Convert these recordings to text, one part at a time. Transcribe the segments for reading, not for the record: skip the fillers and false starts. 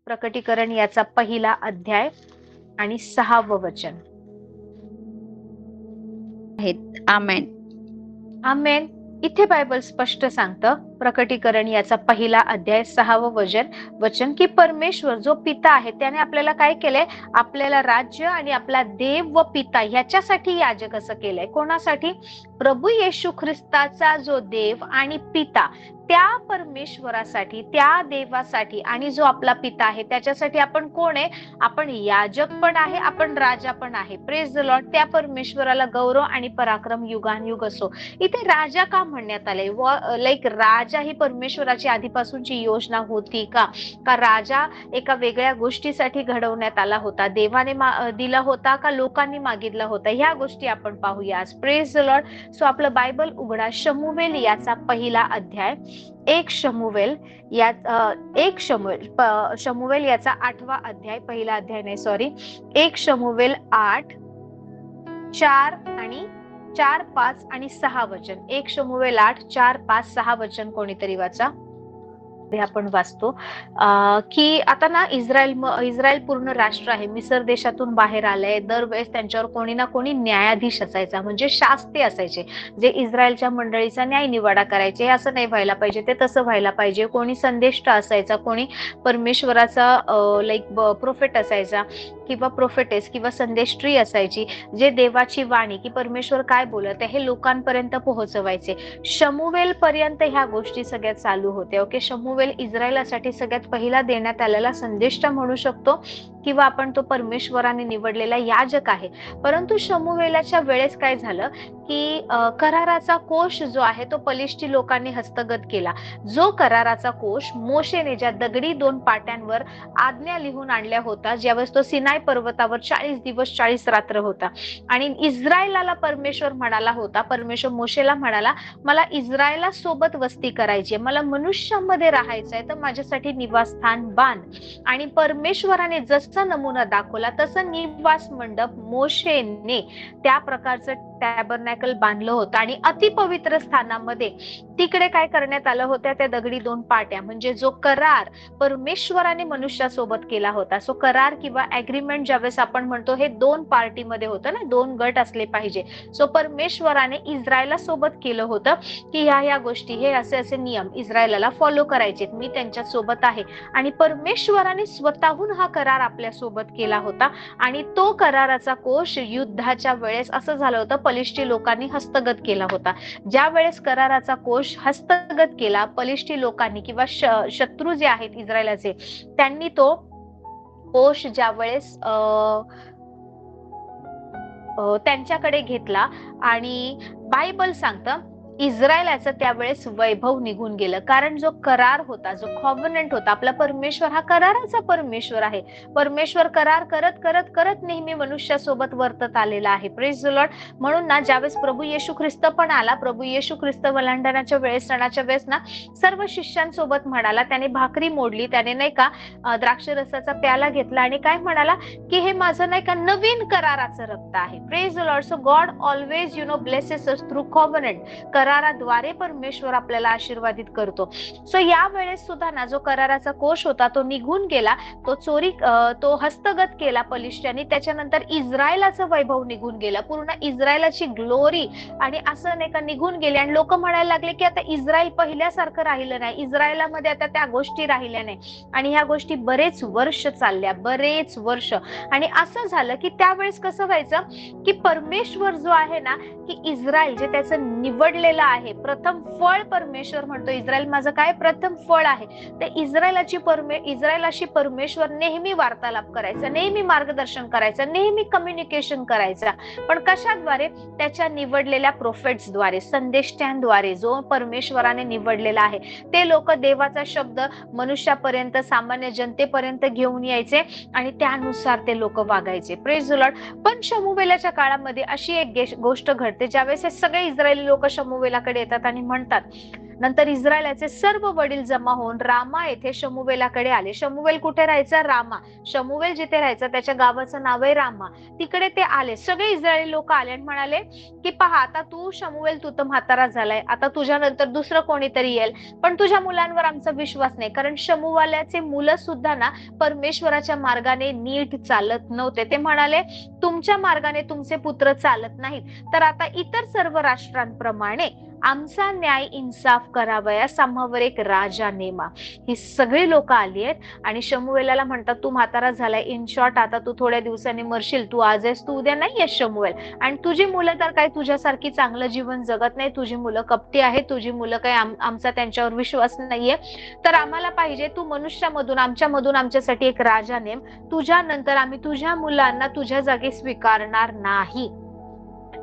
प्रकटीकरण याचा पहिला अध्याय आणि 6वं वचन. आमेन. आमेन. इथे बायबल स्पष्ट सांगतं, प्रकटीकरण याचा पहिला अध्याय 6वं वचन की परमेश्वर जो पिता आहे त्याने आपल्याला काय केलंय, आपल्याला राज्य आणि आपला देव व पिता ह्याच्यासाठी याजक असं केलंय. कोणासाठी? प्रभू येशू ख्रिस्ताचा जो देव आणि पिता त्या परमेश्वरासाठी, त्या देवासाठी आणि जो आपला पिता आहे त्याच्यासाठी आपण कोण आहे? आपण याजक पण आहे, आपण राजा पण आहे. Praise the Lord. त्या परमेश्वराला गौरव आणि पराक्रम युगानयुग असो. इथे राजा का म्हणण्यात आले? लाईक राजा ही परमेश्वराची आधीपासूनची योजना होती का? का राजा एका वेगळ्या गोष्टीसाठी घडवण्यात आला होता? देवाने दिला होता का लोकांनी मागितला होता? ह्या गोष्टी आपण पाहूया. Praise the Lord. सो आपलं बायबल उघडा, शमूवेल याचा पहिला अध्याय. शमूवेल याचा 8वा अध्याय, पहिला अध्याय नाही सॉरी, 1 शमूवेल 8, 4 आणि 4, 5 आणि 6 वचन. 1 शमूवेल 8, 4, 5, 6 वचन कोणीतरी वाचा. आपण वाचतो की आता ना इस्रायल पूर्ण राष्ट्र आहे, मिसर देशातून बाहेर आलंय. दरवेळेस त्यांच्यावर कोणी ना कोणी न्यायाधीश असायचा, म्हणजे शास्ते असायचे जे इस्रायलच्या मंडळीचा न्याय निवाडा करायचे. असं नाही व्हायला पाहिजे, ते तसं व्हायला पाहिजे. कोणी संदेष्ट असायचा, कोणी परमेश्वराचा लाईक प्रोफेट असायचा किंवा प्रोफेटेस किंवा संदेष्ट्री असायची, जे देवाची वाणी की परमेश्वर काय बोलत आहे हे लोकांपर्यंत पोहोचवायचे. शमूवेल पर्यंत ह्या गोष्टी सगळ्या चालू होत्या. ओके. शमूवेल इस्रायलासाठी सगळ्यात पहिला देण्यात आलेला संदेष्टा म्हणू शकतो किंवा आपण तो परमेश्वराने निवडलेला याजक आहे. परंतु शमूवेलाच्या वेळेस काय झालं की कराराचा कोश जो आहे तो पलिष्टी लोकांनी हस्तगत केला. जो कराराचा कोश मोशेने ज्या दगडी 2 पाट्यांवर आज्ञा लिहून आणल्या होता, ज्यावेळेस तो सिनाय पर्वतावर 40 दिवस 40 रात्र होता आणि इस्रायलाला परमेश्वर म्हणाला होता, परमेश्वर मोशेला म्हणाला, मला इस्रायला सोबत वस्ती करायची, मला मनुष्यामध्ये राहायचंय, तर माझ्यासाठी निवासस्थान बांध. आणि परमेश्वराने जसा नमुना दाखवला तसं निवास मंडप मोशेने त्या प्रकारचं टॅबरनॅकल बांधलं होतं. आणि अतिपवित्र स्थानामध्ये तिकडे काय करण्यात आलं होतं, त्या दगडी 2 पाट्या, म्हणजे जो करार परमेश्वराने मनुष्यासोबत केला होता. सो करार किंवा अग्रीमेंट ज्यावेळेस आपण म्हणतो हे 2 पार्टीमध्ये होतं ना, 2 गट असले पाहिजे. सो परमेश्वराने इस्रायला सोबत केलं होतं की ह्या गोष्टी, हे असे असे नियम इस्रायलाला फॉलो करायचे, मी त्यांच्या सोबत आहे. आणि परमेश्वराने स्वतःहून हा करार आपल्या सोबत केला होता. आणि तो कराराचा कोश युद्धाच्या वेळेस असं झालं होतं, पलिष्टी लोकांनी हस्तगत केला होता. ज्या वेळेस कराराचा कोश हस्तगत केला पलिष्टी लोकांनी किंवा शत्रू जे आहेत इस्रायलाचे, त्यांनी तो कोश ज्या वेळेस त्यांच्याकडे घेतला आणि बायबल सांगतं इस्रायलाचं त्यावेळेस वैभव निघून गेलं. कारण जो करार होता, जो कॉव्हनंट होता, आपला परमेश्वर हा कराराचा परमेश्वर आहे. परमेश्वर करार करत करत करत नेहमी मनुष्यासोबत वर्तत आलेला आहे. Praise the Lord. म्हणून ना ज्यावेळेस प्रभू येशू ख्रिस्त पण आला, प्रभू येशू ख्रिस्त वलांडणाच्या वेळेस, सणाच्या वेळेस ना सर्व शिष्यांसोबत म्हणाला, त्याने भाकरी मोडली, त्याने नाही का द्राक्ष रसाचा प्याला घेतला आणि काय म्हणाला की हे माझं नाही का नवीन कराराचं रक्त आहे. Praise the Lord. So God always blesses us through covenant. कराराद्वारे परमेश्वर आपल्याला आशीर्वादित करतो. सो या वेळेस सुद्धा ना जो कराराचा कोश होता तो निघून गेला, तो हस्तगत केला पलिष्ट्यांनी. त्याच्यानंतर इस्रायलाचं वैभव निघून गेला, पूर्ण इस्रायलाची ग्लोरी आणि असं नाही का निघून गेले. आणि लोक म्हणायला लागले की आता इस्रायल पहिल्यासारखं राहिलं नाही, इस्रायलामध्ये आता त्या गोष्टी राहिल्या नाही. आणि ह्या गोष्टी बरेच वर्ष चालल्या, बरेच वर्ष. आणि असं झालं की त्यावेळेस कसं व्हायचं की परमेश्वर जो आहे ना, की इस्रायल जे त्याचं निवडलेलं आहे, प्रथम फळ परमेश्वर म्हणतो, इस्रायल माझं काय प्रथम फळ आहे. ते इस्रायलाशी परमेश्वर नेहमी वार्तालाप करायचा, नेहमी मार्गदर्शन करायचं, नेहमी कम्युनिकेशन करायचा. पण कशाद्वारे? त्याच्या निवडलेल्या प्रोफेट्सद्वारे, संदेष्ट्यांद्वारे. जो परमेश्वराने निवडलेला आहे ते लोक देवाचा शब्द मनुष्यापर्यंत, सामान्य जनतेपर्यंत घेऊन यायचे आणि त्यानुसार ते लोक वागायचे. Praise the Lord. पण शमूवेलाच्या काळामध्ये अशी एक गोष्ट घडते, ज्यावेळेस हे सगळे इस्रायली लोक शमूवेलाकडे येतात आणि म्हणतात, नंतर इस्रायलाचे सर्व वडील जमा होऊन रामा येथे शमूवेलाकडे आले. शमूवेल कुठे राहायचा? रामा. शमूवेल जिथे राहायचा त्याच्या गावाचं नाव आहे रामा. तिकडे ते आले, सगळे इस्रायली लोक आले आणि म्हणाले की पहा, आता तू शमूवेल, तू तर म्हातारा झालाय, आता तुझ्यानंतर दुसरं कोणीतरी येईल, पण तुझ्या मुलांवर आमचा विश्वास नाही. कारण शमूवेलाचे मुलं सुद्धा ना परमेश्वराच्या मार्गाने नीट चालत नव्हते. ते म्हणाले तुमच्या मार्गाने तुमचे पुत्र चालत नाहीत, तर आता इतर सर्व राष्ट्रांप्रमाणे आमचा न्याय इन्साफ करावयास आम्हावर एक राजा नेमा. ही सगळी लोक आली आहेत आणि शमूवेलाला म्हणतात तू म्हातारा झालाय, इन शॉर्ट आता तू थोड्या दिवसांनी मरशील, तू आज आहेस तू उद्या नाही आहेस शमूवेल, आणि तुझी मुलं तर काही तुझ्यासारखी चांगलं जीवन जगत नाही, तुझी मुलं कपटी आहेत, तुझी मुलं काही आमचा त्यांच्यावर विश्वास नाहीये, तर आम्हाला पाहिजे तू मनुष्यामधून आमच्यामधून आमच्यासाठी एक राजा नेम, तुझ्या नंतर आम्ही तुझ्या मुलांना तुझ्या जागी स्वीकारणार नाही.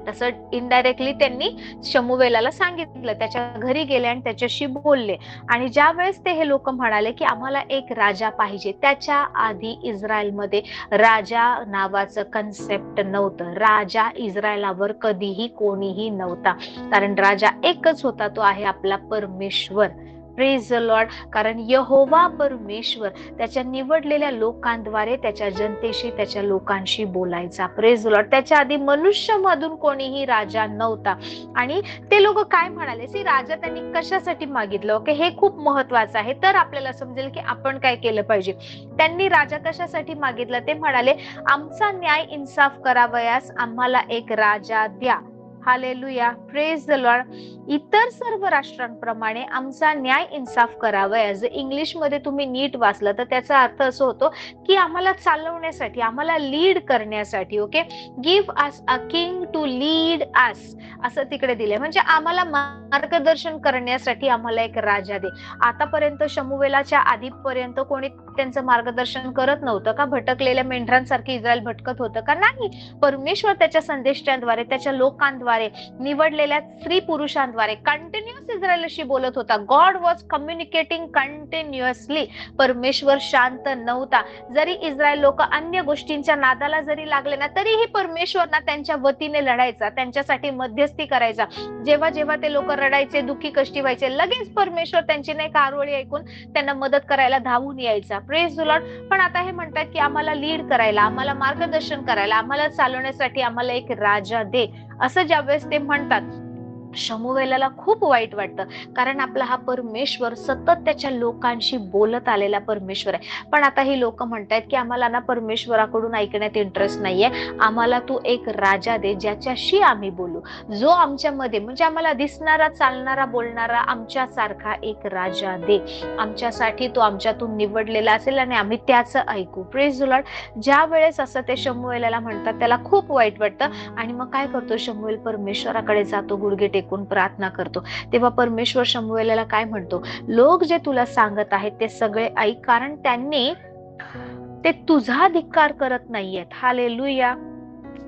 तसं इनडायरेक्टली त्यांनी शमूवेलाला सांगितलं. त्याच्या घरी गेले आणि त्याच्याशी बोलले, आणि ज्या वेळेस ते हे लोक म्हणाले की आम्हाला एक राजा पाहिजे, त्याच्या आधी इस्रायलमध्ये राजा नावाचं कन्सेप्ट नव्हतं. राजा इस्रायलावर कधीही कोणीही नव्हता, कारण राजा एकच होता, तो आहे आपला परमेश्वर. Praise the Lord. कारण यहोवा परमेश्वर त्याच्या निवडलेल्या लोकांद्वारे त्याच्या जनतेशी, त्याच्या लोकांशी बोलायचा. Praise the Lord. त्याच्या आधी मनुष्यामधून कोणीही राजा नव्हता. आणि ते लोक काय म्हणाले, सी राजा त्यांनी कशासाठी मागितलं, ओके, हे खूप महत्वाचं आहे, तर आपल्याला समजेल की आपण काय केलं पाहिजे. त्यांनी राजा कशासाठी मागितलं, ते म्हणाले आमचा न्याय इन्साफ करावयास आम्हाला एक राजा द्या. हालेलुया. Praise the Lord. इतर सर्व राष्ट्रांप्रमाणे आमचा न्याय इन्साफ करावयास. इंग्लिश मध्ये तुम्ही नीट वाचलं तर त्याचा अर्थ असं होतो की आम्हाला चालवण्यासाठी, आम्हाला लीड करण्यासाठी, okay, give us a king to lead us, असं तिकडे दिले, म्हणजे आम्हाला मार्गदर्शन करण्यासाठी आम्हाला एक राजा दे. आतापर्यंत शमूवेलाच्या आधीपर्यंत कोणी त्यांचं मार्गदर्शन करत नव्हतं का? भटकलेल्या मेंढरांसारखी इस्रायल भटकत होतं का? नाही. परमेश्वर त्याच्या संदेशांद्वारे, त्याच्या लोकांद्वारे, निवडलेल्या स्त्री पुरुषांद्वारे कंटिन्युअस इस्रायलशी बोलत होता. God was communicating continuously. परमेश्वर शांत नव्हता. जरी इस्रायल लोक अन्य गोष्टींच्या नादाला जरी लागले ना, तरीही परमेश्वर ना त्यांच्या वतीने लढायचा, त्यांच्यासाठी मध्यस्थी करायचा. जेव्हा जेव्हा ते लोक रडायचे, दुःखी कष्टी व्हायचे, लगेच परमेश्वर त्यांची नाही कारवळी ऐकून त्यांना मदत करायला धावून यायचा. Praise the Lord. पण आता हे म्हणतात की आम्हाला लीड करायला, आम्हाला मार्गदर्शन करायला, आम्हाला चालवण्यासाठी आम्हाला एक राजा दे, असं ज्यावेळेस ते म्हणतात, शमूवेलाला खूप वाईट वाटतं. कारण आपला हा परमेश्वर सतत त्याच्या लोकांशी बोलत आलेला परमेश्वर आहे. पण आता ही लोक म्हणतात की आम्हाला ना परमेश्वराकडून ऐकण्यात इंटरेस्ट नाहीये, आम्हाला तू एक राजा दे ज्याच्याशी आम्ही बोलू, जो आमच्यामध्ये, म्हणजे आम्हाला दिसणारा, चालणारा, बोलणारा आमच्यासारखा एक राजा दे. आमच्यासाठी तो आमच्यातून निवडलेला असेल आणि आम्ही त्याचं ऐकू. Praise the Lord. ज्या वेळेस असं ते शमूवेलाला म्हणतात त्याला खूप वाईट वाटतं, आणि मग काय करतो शमूवेल? परमेश्वराकडे जातो, गुडघे टेकून प्रार्थना करतो. तेव्हा परमेश्वर शमूवेलाला काय म्हणतो? लोक जे तुला सांगत आहेत ते सगळे ऐक, कारण त्यांनी ते तुझा धिक्कार करत नाहीयेत. हालेलुया.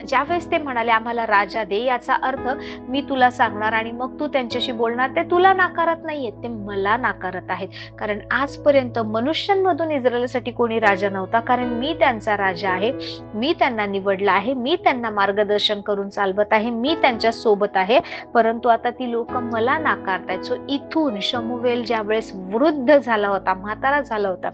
ज्यावेळेस ते म्हणाले आम्हाला राजा दे, याचा अर्थ मी तुला सांगणार आणि मग तू त्यांच्याशी बोलणार, ते तुला नाकारत नाहीयेत, ते मला नाकारत आहेत. कारण आजपर्यंत मनुष्यांमधून इस्रायलसाठी कोणी राजा नव्हता, कारण मी त्यांचा राजा आहे, मी त्यांना निवडला आहे, मी त्यांना मार्गदर्शन करून चालवत आहे, मी त्यांच्या सोबत आहे. परंतु आता ती लोक मला नाकारतायत. सो इथून शमूवेल ज्यावेळेस वृद्ध झाला होता, म्हातारा झाला होता,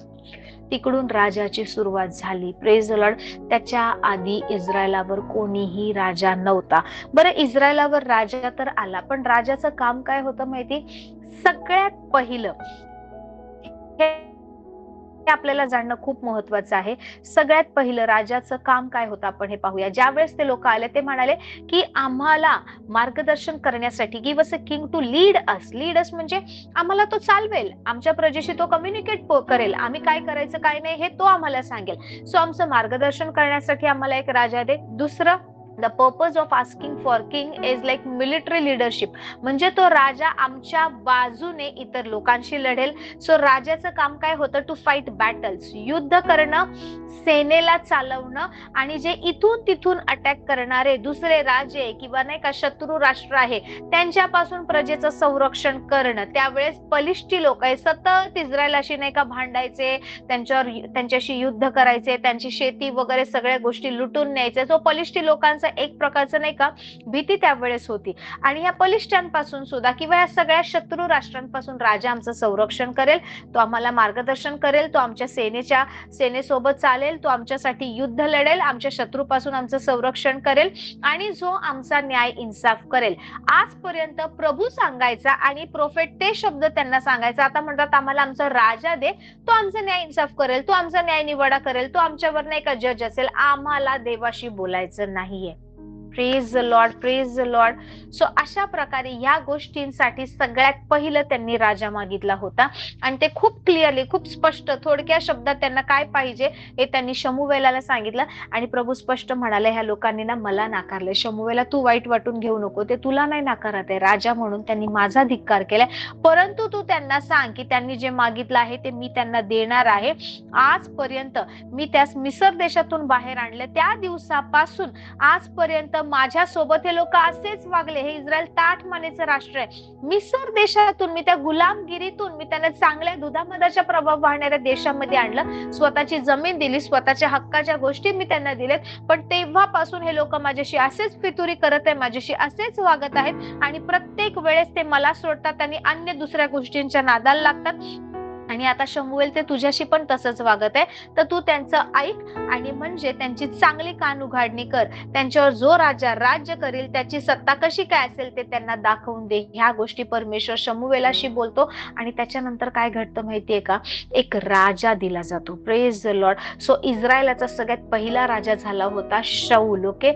तिकडून राजाची सुरुवात झाली. Praise the Lord. त्याच्या आधी इस्रायलावर कोणीही राजा नव्हता. बरं, इस्रायलावर राजा तर आला, पण राजाचं काम काय होतं माहिती? सगळ्यात पहिलं आपल्याला जाणणं खूप महत्वाचं आहे. सगळ्यात पहिलं राजाचं काम काय होतं आपण हे पाहूया. ज्यावेळेस ते लोक आले ते म्हणाले की आम्हाला मार्गदर्शन करण्यासाठी, give us a king to lead us. Lead us म्हणजे आम्हाला तो चालवेल, आमच्या प्रजेशी तो कम्युनिकेट करेल, आम्ही काय करायचं काय नाही हे तो आम्हाला सांगेल. सो आमचं मार्गदर्शन करण्यासाठी आम्हाला एक राजा दे. दुसरं, the purpose of asking for king is like military leadership, म्हणजे तो राजा आमच्या बाजूने इतर लोकांशी लढेल. सो राजाचं काम काय होतं? टू फाईट बॅटल्स, युद्ध करणं, सेनेला चालवणं, आणि जे इथून तिथून अटॅक करणारे दुसरे राजे किंवा नाही का शत्रू राष्ट्र आहे त्यांच्यापासून प्रजेचं संरक्षण करणं. त्यावेळेस पलिष्ठी लोक आहे सतत इस्रायलाशी नाही का भांडायचे, त्यांच्याशी युद्ध करायचे, त्यांची शेती वगैरे सगळ्या गोष्टी लुटून न्यायचे. जो पलिष्ठी लोकांचा असं एक प्रकारचं नाही का भीती त्यावेळेस होती. आणि या बलिष्ठांपासून सुद्धा किंवा या सगळ्या शत्रू राष्ट्रांपासून राजा आमचं संरक्षण करेल, तो आम्हाला मार्गदर्शन करेल, तो आमच्या सेनेसोबत चालेल, तो आमच्यासाठी युद्ध लढेल, आमच्या शत्रूपासून आमचं संरक्षण करेल आणि जो आमचा न्याय इन्साफ करेल. आजपर्यंत प्रभू सांगायचा आणि प्रोफेट ते शब्द त्यांना सांगायचा. आता म्हणतात आम्हाला आमचा राजा दे, तो आमचा न्याय इन्साफ करेल, तो आमचा न्याय निवाडा करेल, तो आमच्यावर नाही का जज असेल. आम्हाला देवाशी बोलायचं नाहीये. Praise the Lord, praise the Lord. So अशा प्रकारे या गोष्टींसाठी सगळ्यात पहिलं त्यांनी राजा मागितला होता आणि ते खूप क्लिअरली, खूप स्पष्ट थोडक्या शब्दात त्यांना काय पाहिजे हे त्यांनी शमूएलाला सांगितलं. आणि प्रभू स्पष्ट म्हणाले, ह्या लोकांनी ना मला नाकारले. शमूएला तू वाईट वाटून घेऊ नको, ते तुला नाही नाकारत आहे, राजा म्हणून त्यांनी माझा धिक्कार केलाय, परंतु तू त्यांना सांग की त्यांनी जे मागितलं आहे ते मी त्यांना देणार आहे. आजपर्यंत मी त्यास मिसर देशातून बाहेर आणले, त्या दिवसापासून आजपर्यंत माझ्या सोबत हे लोक असेच वागले. हे इस्रायल ताठ मानेचं राष्ट्र आहे. मिसर देशातून मी त्या गुलामगिरीतून मी त्यांना चांगल्या दुधामधाच्या प्रभाव वाहणाऱ्या देशामध्ये आणलं, स्वतःची जमीन दिली, स्वतःच्या हक्काच्या गोष्टी मी त्यांना दिलेत, पण तेव्हापासून हे लोक माझ्याशी असेच फितुरी करत आहे, माझ्याशी असेच वागत आहेत आणि प्रत्येक वेळेस ते मला सोडतात आणि अन्य दुसऱ्या गोष्टींच्या नादाला लागतात. आणि आता शमूएल ते तुझ्याशी पण तसंच वागत आहे, तर तू त्यांचं ऐक आणि म्हणजे त्यांची चांगली कान उघाडणी कर. त्यांच्यावर जो राजा राज्य करेल त्याची सत्ता कशी काय असेल ते त्यांना दाखवून दे. ह्या गोष्टी परमेश्वर शमूएलाशी बोलतो आणि त्याच्यानंतर काय घडतं माहितीये का, एक राजा दिला जातो. Praise the Lord. सो इस्रायलाचा सगळ्यात पहिला राजा झाला होता शाऊल. ओके,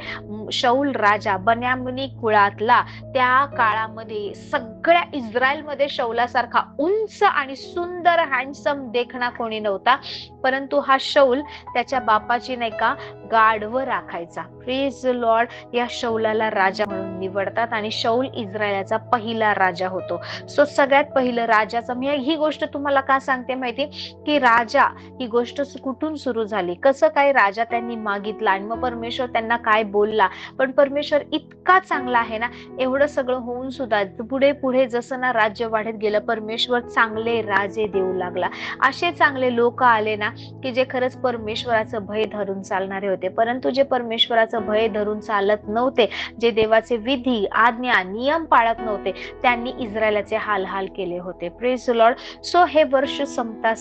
शाऊल राजा बन्यामिनी कुळातला. त्या काळामध्ये सगळ्या इस्रायलमध्ये शाऊलासारखा उंच आणि सुंदर हँडसम देखणा कोणी नव्हता, परंतु हा शाऊल त्याच्या बापाची नाही का गाढवं राखायचा. Praise the Lord. या शाऊलाला राजा म्हणून निवडतात आणि शाऊल इस्रायलाचा पहिला राजा होतो. सो सगळ्यात पहिलं राजाचं मी ही गोष्ट तुम्हाला का सांगते माहिती की राजा ही गोष्ट कुठून सुरू झाली, कसं काय राजा त्यांनी मागितला आणि मग परमेश्वर त्यांना काय बोलला. पण परमेश्वर इतका चांगला आहे ना, एवढं सगळं होऊन सुद्धा पुढे पुढे जसं ना राज्य वाढत गेलं, परमेश्वर चांगले राजे देऊ लागला. असे चांगले लोक आले ना की जे खरंच परमेश्वराचं भय धरून चालणारे होते, परंतु जे परमेश्वराचं भय धरून चालत नव्हते, जे देवाचे विधी आज्ञा नियम पाळत नव्हते, त्यांनी इस्रायलाचे हाल केले होते. Praise the Lord. सो हे वर्ष संपता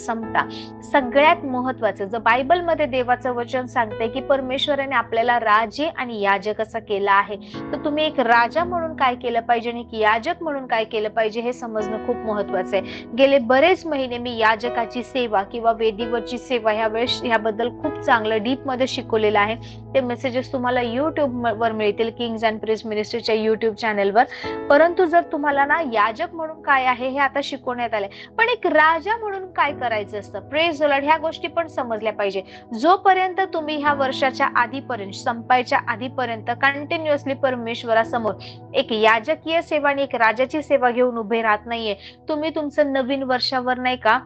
सगळ्यात महत्वाचं जर बायबलमध्ये देवाचं वचन सांगते की परमेश्वराने आपल्याला राजे आणि याजक असा केला आहे, तर तुम्ही एक राजा म्हणून काय केलं पाहिजे आणि एक याजक म्हणून काय केलं पाहिजे हे समजणं खूप महत्वाचं आहे. गेले बरेच महिने मी याजकाची सेवा किंवा वेदीवरची सेवा ह्याबद्दल खूप चांगलं डीप मध्ये शिकवलेलं आहे. ते मेसेजेस तुम्हाला युट्यूब वर मिळतील, किंग्स अँड प्रिस्ट मिनिस्ट्रीच्या युट्यूब चॅनलवर. परंतु जर तुम्हाला ना याजक म्हणून काय आहे हे आता शिकवण्यात आले, पण एक राजा म्हणून काय करायचं असतं, प्रेज द लॉर्ड, ह्या गोष्टी पण समजल्या पाहिजे. जोपर्यंत तुम्ही ह्या वर्षाच्या आधीपर्यंत, संपायच्या आधीपर्यंत कंटिन्युअसली परमेश्वरासमोर एक याजकीय सेवा आणि एक राजाची सेवा घेऊन उभे राहत नाहीये, तुम्ही तुमचं नवीन वर्षावर नाही का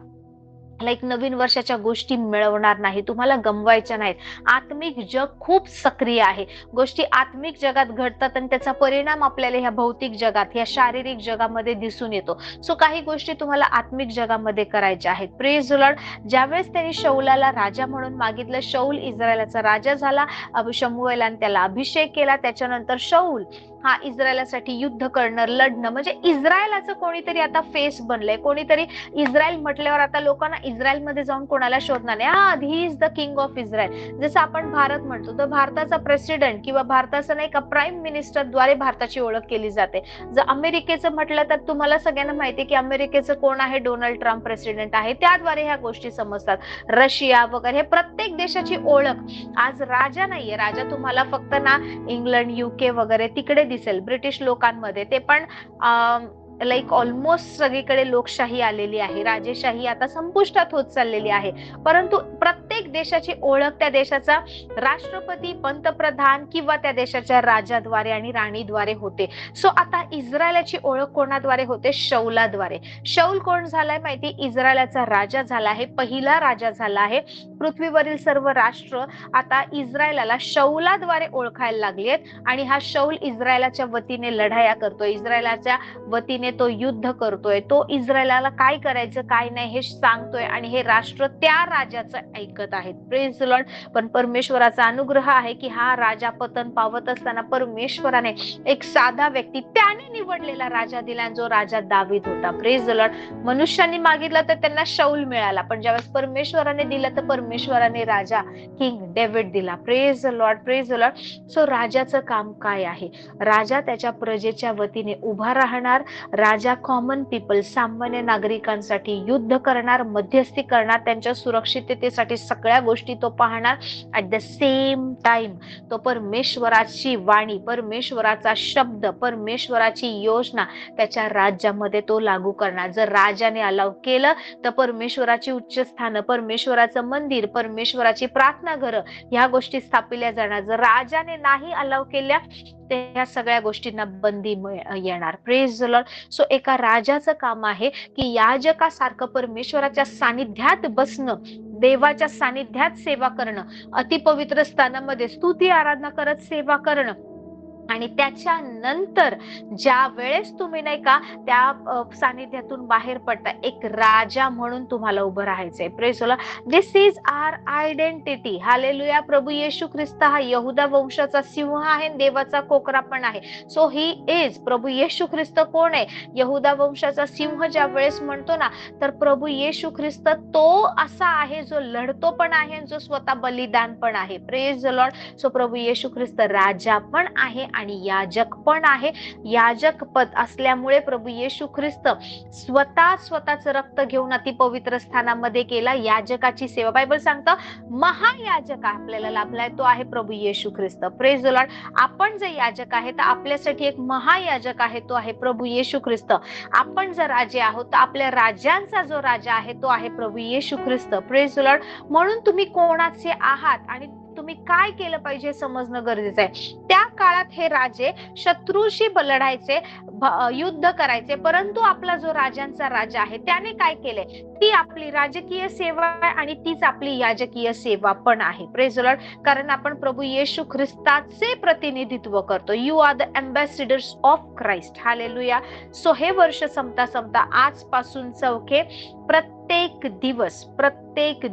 नवीन वर्षाच्या गोष्टी मिळवणार नाही, तुम्हाला गमवायच्या नाहीत. आत्मिक जग खूप सक्रिय आहे, गोष्टी आत्मिक जगात घडतात आणि त्याचा परिणाम आपल्याला ह्या भौतिक जगात, ह्या शारीरिक जगामध्ये दिसून येतो. सो काही गोष्टी तुम्हाला आत्मिक जगामध्ये करायच्या आहेत. Praise the Lord. ज्यावेळेस त्यांनी शाऊलाला राजा म्हणून मागितलं, शाऊल इस्रायलाचा राजा झाला. शमूएलाने त्याला अभिषेक केला. त्याच्यानंतर शाऊल हा इस्रायलासाठी युद्ध करणं, लढणं, म्हणजे इस्रायलाचं कोणीतरी आता फेस बनलंय. कोणीतरी इस्रायल म्हटल्यावर आता लोकांना इस्रायलमध्ये जाऊन कोणाला शोधणार नाही, he is the king of Israel. जसं आपण भारत म्हणतो तर भारताचा प्रेसिडेंट किंवा भारताचं नाही का प्राईम मिनिस्टर द्वारे भारताची ओळख केली जाते. जर अमेरिकेचं म्हटलं तर तुम्हाला सगळ्यांना माहिती आहे की अमेरिकेचं कोण आहे, डोनाल्ड ट्रम्प प्रेसिडेंट आहे, त्याद्वारे ह्या गोष्टी समजतात. रशिया वगैरे हे प्रत्येक देशाची ओळख. आज राजा नाहीये, राजा तुम्हाला फक्त ना इंग्लंड, युके वगैरे तिकडे दिसेल, ब्रिटिश लोकांमध्ये, ते पण ऑलमोस्ट सगळीकडे लोकशाही आलेली आहे, राजेशाही आता संपुष्टात होत चाललेली आहे. परंतु प्रत्येक देशाची ओळख त्या देशाचा राष्ट्रपती, पंतप्रधान किंवा त्या देशाच्या राजाद्वारे आणि राणीद्वारे होते. सो आता इस्रायलाची ओळख कोणाद्वारे होते, शाऊलाद्वारे. शाऊल कोण झालाय माहिती, इस्रायलाचा राजा झाला आहे, पहिला राजा झाला आहे. पृथ्वीवरील सर्व राष्ट्र आता इस्रायलाला शाऊलाद्वारे ओळखायला लागलेत आणि हा शाऊल इस्रायलाच्या वतीने लढाया करतो, इस्रायलाच्या वतीने वतीने तो युद्ध करतोय, तो इस्रायलाला काय करायचं काय नाही हे सांगतोय आणि हे राष्ट्र त्या राजाचं ऐकत आहेत. Praise the Lord. पण परमेश्वराचा अनुग्रह आहे की हा राजा पतन पावत असताना परमेश्वराने एक साधा व्यक्ती त्याने निवडलेला राजा दिला, जो राजा दावीद होता. Praise the Lord. मनुष्याने मागितलं तर त्यांना शाऊल मिळाला, पण ज्यावेळेस परमेश्वराने दिलं तर परमेश्वराने राजा किंग डेव्हिड दिला. Praise the Lord, praise the Lord. So राजाचं काम काय आहे? राजा त्याच्या प्रजेच्या वतीने उभा राहणार, राजा कॉमन पीपल सामान्य नागरिकांसाठी युद्ध करणार, मध्यस्थी करणार, त्यांच्या सुरक्षिततेसाठी सगळ्या गोष्टी तो पाहणार. ऍट द सेम टाइम तो परमेश्वराची वाणी, परमेश्वराचा शब्द, परमेश्वराची योजना त्याच्या राज्यामध्ये तो लागू करणार. जर राजाने अलाव केलं तर परमेश्वराची उच्च स्थानं, परमेश्वराचं मंदिर, परमेश्वराची प्रार्थना घरं ह्या गोष्टी स्थापिल्या जाणार. जर राजाने नाही अलाव केल्या तर ह्या सगळ्या गोष्टींना बंदी येणार. Praise the Lord. सो एका राजाचं काम आहे की याजकासारखं परमेश्वराच्या सानिध्यात बसणं, देवाच्या सानिध्यात सेवा करणं, अतिपवित्र स्थानामध्ये स्तुती आराधना करत सेवा करणं, आणि त्याच्यानंतर ज्या वेळेस तुम्ही नाही का त्या सानिध्यातून बाहेर पडता, एक राजा म्हणून तुम्हाला उभं राहायचंय. Praise the Lord. This is our identity. Hallelujah. प्रभू येशू ख्रिस्त हा यहुदा वंशाचा सिंह आहे, देवाचा कोकरा पण आहे. सो ही इज, प्रभू येशू ख्रिस्त कोण आहे? यहुदा वंशाचा सिंह ज्या वेळेस म्हणतो ना, तर प्रभू येशू ख्रिस्त तो असा आहे जो लढतो पण आहे, जो स्वतः बलिदान पण आहे. Praise the Lord. सो प्रभू येशू ख्रिस्त राजा पण आहे आणि याजक पण आहे. याजक पद असल्यामुळे प्रभू येशू ख्रिस्त स्वतःच रक्त घेऊन अति पवित्र स्थानामध्ये केला. याजकाची सेवा, बायबल सांगतं महायाजक आपल्याला लाभलाय, तो आहे प्रभू Yeshu Khrist. Praise the Lord. आपण जे याजक आहे तर आपल्यासाठी एक महायाजक आहे, तो आहे प्रभू येशू ख्रिस्त. आपण जर राजे आहोत तर आपल्या राजांचा जो राजा आहे तो आहे प्रभू Yeshu Khrist. Praise the Lord. म्हणून तुम्ही कोणाचे आहात आणि तुम्ही काय केलं पाहिजे समजणं गरजेचं आहे. त्या काळात हे राजे शत्रूशी लढायचे, युद्ध करायचे, परंतु आपला जो राजांचा राजा आहे त्याने काय केले? ती आपली राजकीय सेवा आहे आणि तीच आपली याजकीय सेवा पण आहे. Praise the Lord. कारण आपण प्रभू येशू ख्रिस्ताचे प्रतिनिधित्व करतो. You are the ambassadors of Christ. Hallelujah. So हे वर्ष संपता आजपासून चौथे प्रत्येक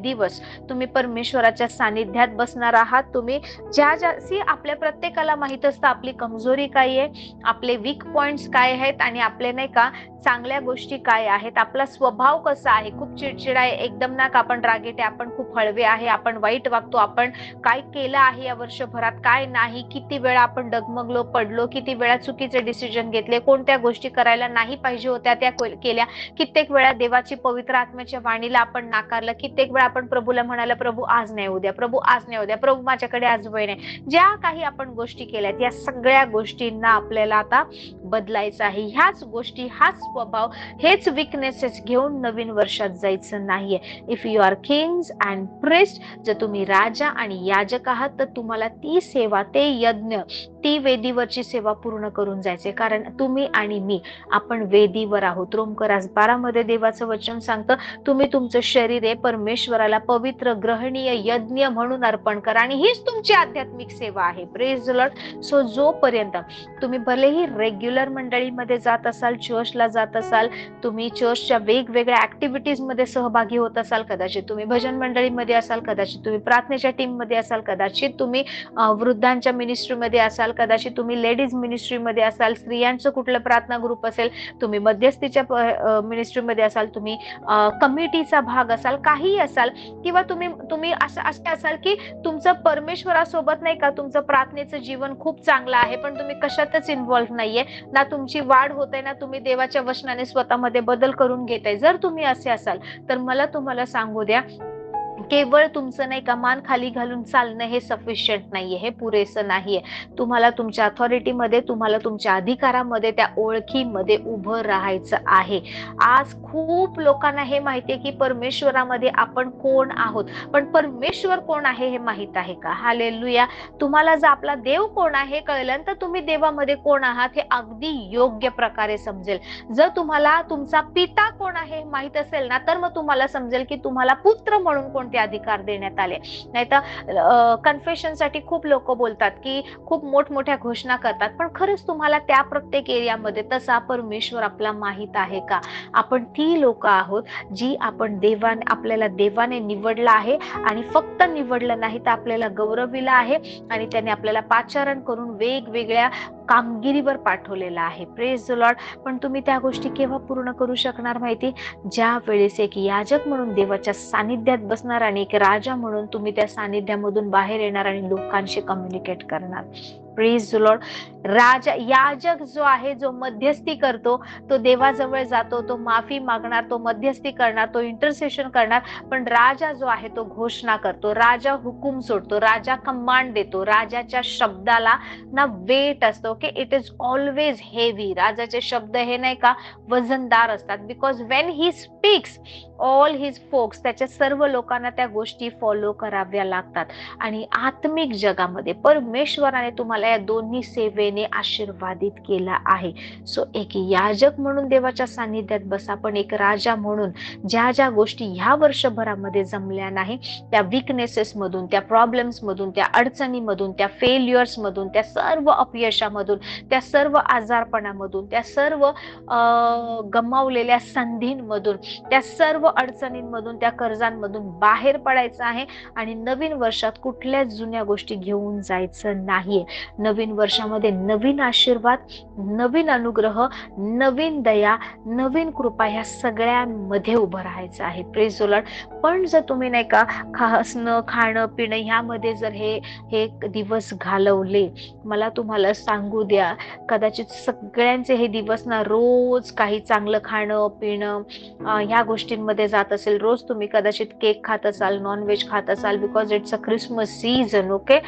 दिवस तुम्ही परमेश्वराच्या सानिध्यात बसणार आहात. तुम्ही ज्याची आपल्या प्रत्येकाला माहित असतं आपली कमजोरी काय आहे, आपले वीक पॉइंट्स काय आहेत आणि आपले नाही का चांगल्या गोष्टी काय आहेत, आपला स्वभाव कसा आहे, खूप चिडचिड आहे, एकदम ना का आपण रागीट आहे, आपण खूप हळवे आहे, आपण वाईट वागतो, आपण काय केलं आहे या वर्षभरात काय नाही, किती वेळा आपण डगमगलो, पडलो, किती वेळा चुकीचे डिसिजन घेतले, कोणत्या गोष्टी करायला नाही पाहिजे होत्या त्या केल्या, कित्येक वेळा देवाची पवित्र आत्म्याच्या वाणीला आपण नाकारलं, कित्येक वेळा आपण प्रभूला म्हणाला प्रभू आज नाही उद्या, प्रभू आज नाही उद्या, प्रभू माझ्याकडे आज वेळ नाही. ज्या काही आपण गोष्टी केल्यात या सगळ्या गोष्टींना आपल्याला आता बदलायचं आहे. ह्याच गोष्टी, हाच स्वभाव, हेच विकनेसेस घेऊन नवीन वर्षात जायचं नाहीये. If you are kings and priest, जर तुम्ही राजा आणि याजक आहात तर तुम्हाला ती सेवा, ते यज्ञ, ती वेदीवरची सेवा पूर्ण करून जायचे. कारण तुम्ही आणि मी आपण वेदीवर आहोत. रोमकरास 12 मध्ये देवाचं वचन सांगतं तुम्ही तुमचं शरीर आहे परमेश्वराला पवित्र ग्रहणीय यज्ञ म्हणून अर्पण करा आणि हीच तुमची आध्यात्मिक सेवा आहे. Praise the Lord. सो जोपर्यंत तुम्ही भलेही रेग्युलर मंडळीमध्ये जात असाल, चर्चला जात असाल, तुम्ही चर्चच्या वेगवेगळ्या ऍक्टिव्हिटीज मध्ये सहभागी होत असाल, कदाचित तुम्ही भजन मंडळीमध्ये असाल, कदाचित तुम्ही प्रार्थनेच्या टीम मध्ये असाल, कदाचित तुम्ही वृद्धांच्या मिनिस्ट्रीमध्ये असाल, कदाचित तुम्ही लेडीज मिनिस्ट्रीमध्ये असाल, स्त्रियांचं कुठलं प्रार्थना ग्रुप असेल, तुम्ही मध्यस्थीच्या मिनिस्ट्रीमध्ये असाल, तुम्ही कमिटीचा भाग असाल, काही असाल, किंवा तुम्ही असं असाल की तुमचं परमेश्वरासोबत नाही का तुमचं प्रार्थनेचं जीवन खूप चांगलं आहे पण तुम्ही कशातच इन्व्हॉल्व्ह नाहीये, ना तुमची वाढ होते, ना तुम्ही देवाच्या वचनाने स्वतःमध्ये बदल करून घेताय. जर तुम्ही असे असाल तर मला तुम्हाला सांगू द्या, केवळ तुमचं नाही का मान खाली घालून चालणं हे सफिशियंट नाहीये, हे पुरेसं नाहीये. तुम्हाला तुमच्या अथॉरिटीमध्ये, तुम्हाला तुमच्या अधिकारामध्ये, त्या ओळखीमध्ये उभं राहायचं आहे. आज खूप लोकांना हे माहितीये की परमेश्वरामध्ये आपण कोण आहोत, पण परमेश्वर कोण आहे हे माहित आहे का? हालेलुया. तुम्हाला जर आपला देव कोण आहे कळलं तर तुम्ही देवामध्ये कोण आहात हे अगदी योग्य प्रकारे समजेल. जर तुम्हाला तुमचा पिता कोण आहे माहित असेल ना तर मग तुम्हाला समजेल की तुम्हाला पुत्र म्हणून कोणते अधिकार देण्यात आले. नाहीतर कन्फेशन साठी खूप लोक बोलतात की खूप मोठमोठ्या घोषणा करतात, पण खरंच तुम्हाला त्या प्रत्येक एरियामध्ये तसा परमेश्वर आपला माहित आहे का? आपण ती लोक आहोत जी आपल्याला देवाने निवडलं आहे, आणि फक्त निवडलं नाही तर आपल्याला गौरविलं आहे, आणि त्याने आपल्याला पाचारण करून वेगवेगळ्या कामगिरीवर पाठवलेलं आहे. Praise the Lord. पण तुम्ही त्या गोष्टी केव्हा पूर्ण करू शकणार माहिती? ज्या वेळेस एक याजक म्हणून देवाच्या सानिध्यात बसणार, आणि एक राजा म्हणून तुम्ही त्या सानिध्यामधून बाहेर येणार आणि लोकांशी कम्युनिकेट करणार. Praise the Lord. याजक जो आहे, जो मध्यस्थी करतो, तो देवाजवळ जातो, तो माफी मागणार, तो मध्यस्थी करणार, तो इंटरसेशन करणार. पण राजा जो आहे तो घोषणा करतो, राजा हुकूम सोडतो, राजा कमांड देतो. राजाच्या शब्दाला ना वेट असतो. Okay, it is always heavy. राजाचे शब्द हे नाही का वजनदार असतात. Because when he speaks all his फोक्स, त्याच्या सर्व लोकांना त्या गोष्टी फॉलो कराव्या लागतात. आणि आत्मिक जगामध्ये परमेश्वराने तुम्हाला या दोन्ही सेवेने आशीर्वादित केला आहे. सो एक याजक म्हणून देवाच्या सानिध्यात बसा, पण एक राजा म्हणून ज्या ज्या गोष्टी ह्या वर्षभरामध्ये जमल्या नाही, त्या विकनेसेस मधून, त्या प्रॉब्लेम्स मधून, त्या अडचणीमधून, त्या फेल्युअर्स मधून, त्या सर्व अपयशामधून, त्या सर्व आजारपणामधून, त्या सर्व गमावलेल्या संधींमधून, त्या सर्व अडचणींमधून, त्या कर्जांमधून बाहेर पडायचं आहे. आणि नवीन वर्षात कुठल्याच जुन्या गोष्टी घेऊन जायचं नाहीये. नवीन वर्षामध्ये नवीन आशीर्वाद, नवीन अनुग्रह, नवीन दया, नवीन कृपा ह्या सगळ्यांमध्ये उभं राहायचं आहे. Praise the Lord. पण जर तुम्ही नाही का हसणं, खाणं, पिणं ह्यामध्ये जर हे दिवस घालवले, मला तुम्हाला सांगू द्या, कदाचित सगळ्यांचे हे दिवस ना रोज काही चांगलं खाणं पिणं ह्या गोष्टींमध्ये जात असेल. रोज तुम्ही कदाचित केक खात असाल, नॉनव्हेज खात असाल, because it's a Christmas season. Okay,